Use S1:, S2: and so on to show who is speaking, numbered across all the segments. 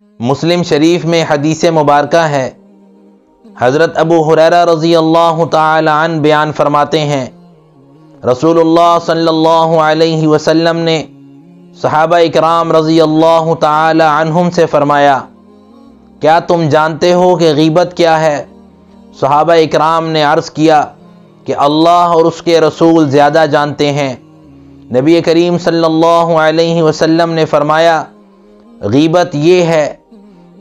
S1: مسلم شریف میں حدیث مبارکہ ہے، حضرت ابو ہریرہ رضی اللہ تعالی عنہ بیان فرماتے ہیں، رسول اللہ صلی اللہ علیہ وسلم نے صحابہ اکرام رضی اللہ تعالی عنہم سے فرمایا، کیا تم جانتے ہو کہ غیبت کیا ہے؟ صحابہ اکرام نے عرض کیا کہ اللہ اور اس کے رسول زیادہ جانتے ہیں۔ نبی کریم صلی اللہ علیہ وسلم نے فرمایا، غیبت یہ ہے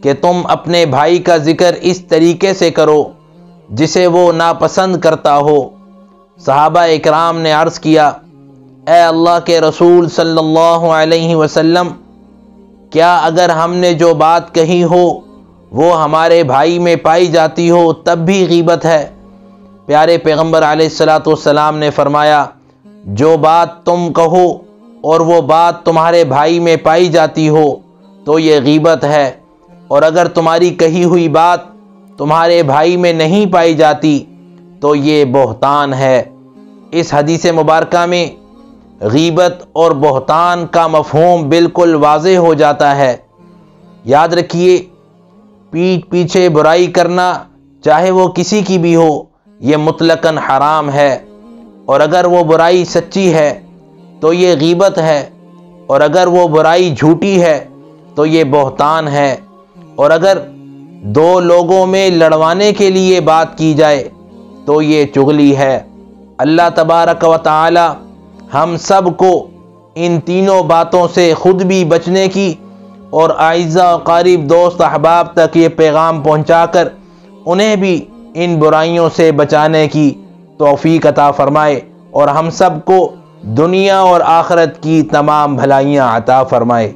S1: کہ تم اپنے بھائی کا ذکر اس طریقے سے کرو جسے وہ ناپسند کرتا ہو۔ صحابہ اکرام نے عرض کیا، اے اللہ کے رسول صلی اللہ علیہ وسلم، کیا اگر ہم نے جو بات کہی ہو وہ ہمارے بھائی میں پائی جاتی ہو تب بھی غیبت ہے؟ پیارے پیغمبر علیہ السلام نے فرمایا، جو بات تم کہو اور وہ بات تمہارے بھائی میں پائی جاتی ہو تو یہ غیبت ہے، اور اگر تمہاری کہی ہوئی بات تمہارے بھائی میں نہیں پائی جاتی تو یہ بہتان ہے۔ اس حدیث مبارکہ میں غیبت اور بہتان کا مفہوم بالکل واضح ہو جاتا ہے۔ یاد رکھیے، پیٹھ پیچھے برائی کرنا چاہے وہ کسی کی بھی ہو، یہ مطلقاً حرام ہے، اور اگر وہ برائی سچی ہے تو یہ غیبت ہے، اور اگر وہ برائی جھوٹی ہے تو یہ بہتان ہے، اور اگر دو لوگوں میں لڑوانے کے لیے بات کی جائے تو یہ چغلی ہے۔ اللہ تبارک و تعالی ہم سب کو ان تینوں باتوں سے خود بھی بچنے کی اور اعزاء و قریب دوست احباب تک یہ پیغام پہنچا کر انہیں بھی ان برائیوں سے بچانے کی توفیق عطا فرمائے، اور ہم سب کو دنیا اور آخرت کی تمام بھلائیاں عطا فرمائے۔